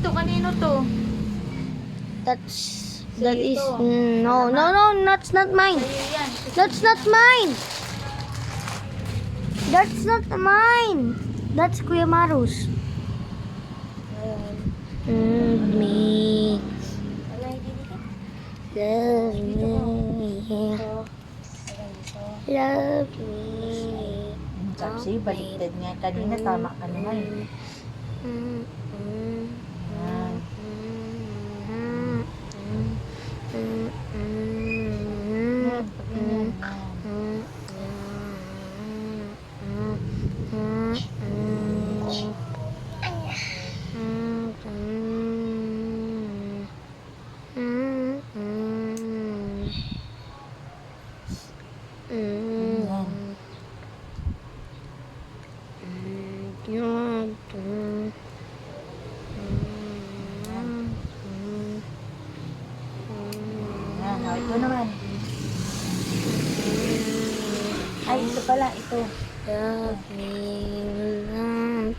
dito? Kanino to? That is no, that's not mine. Sa'yo yan. That's not mine. That's not mine. That's Kuya Marus. Love me. Wala, hindi dito. Love me. Ito. Love me. Sabi sa'yo, baliktad nga. Kanina, tama ka naman. Yan. Yan, ganyan. Yan. Yan, o, ito naman. Ay, ito pala, ito. Love me, love.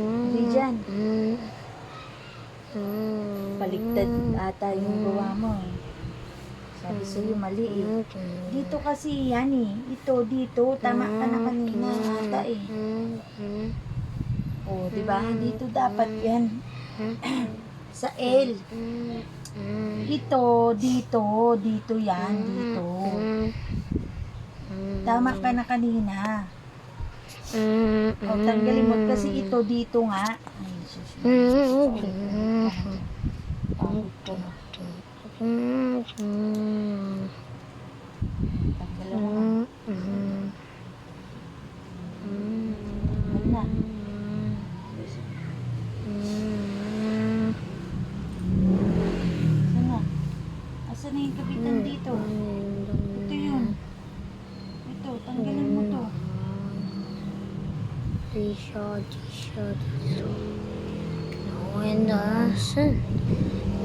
Hindi dyan. Baliktad ata yung gawa mo eh. Sabi sa'yo, mali eh. Dito kasi yan eh. Ito, dito. Tama ka na kanina ata eh. O, diba? Dito dapat yan. Sa L. Ito, dito. Dito yan. Dito. Tama ka na kanina. O, tanggalin mo. Kasi ito, dito nga. Ay, sus. Tanggalin mo. Ayun na. Saan na? Asan na yung kapitan dito? Ito yun. Ito, tanggalin mo to. Tisha. No, and the sun.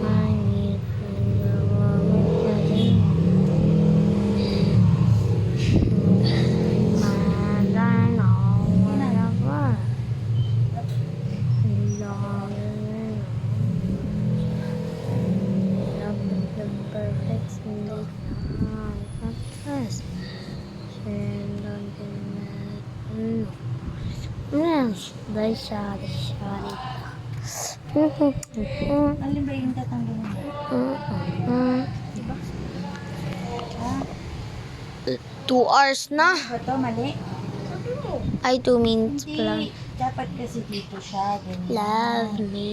I need the woman. Alin ba yung tatanggalin mo? Diba? Ha? 2 hours na. Ba to? Mali? Ay, 2 minutes pa lang. Hindi. Dapat kasi dito siya. Ganyan. Love me.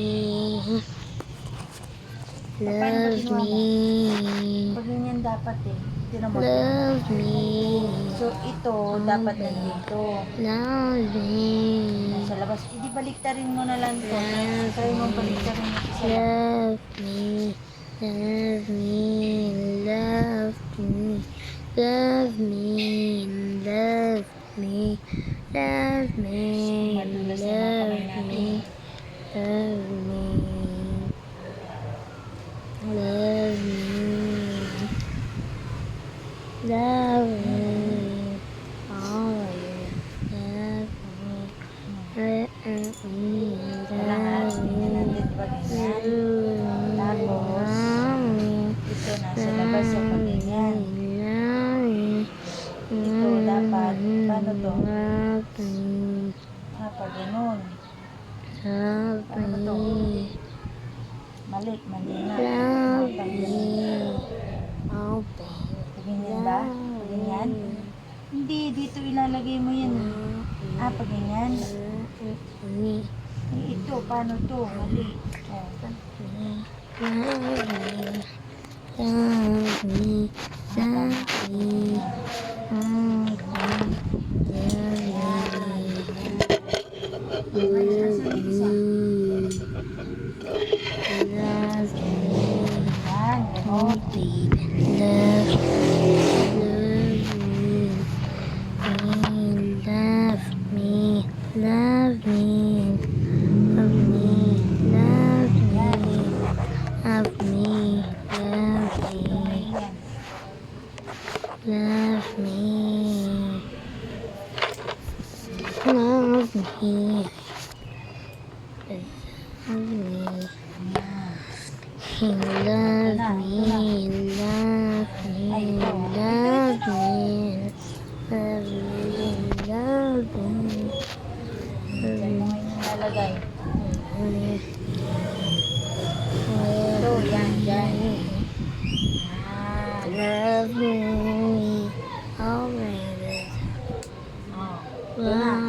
Love me. Pag ganyan dapat eh. Tinan mo. Love me. So, ito dapat nandito. Love me. Sa labas. Hindi baliktarin mo na lang to. Try mo baliktarin mo sa labas. Love me. Love me. Love me. Love me. Love me. Love me. Madulas na mga kamay Love natin. me. Love me. Love me. Love me. Oh, yeah. Love me. Love me. Wala nga. Tingnan natin pa ganyan. Tapos, ito nasa labas sa pag ganyan. Ito dapat. Paano to? Pag ganun. Paano to? Mali na. Pag ganyan ba? Pag ganyan? Hindi, dito ilalagay mo yan. Pag ganyan. Ito, paano to? Mali. Yan, ganun. Love me, love me, love me, love me, love me, love me, love me, He loves me, love me, love me, love me, love me. Diyan mo ngayon nilalagay. Ito, yan, yan. Yan. Love me already. Oh, ito na.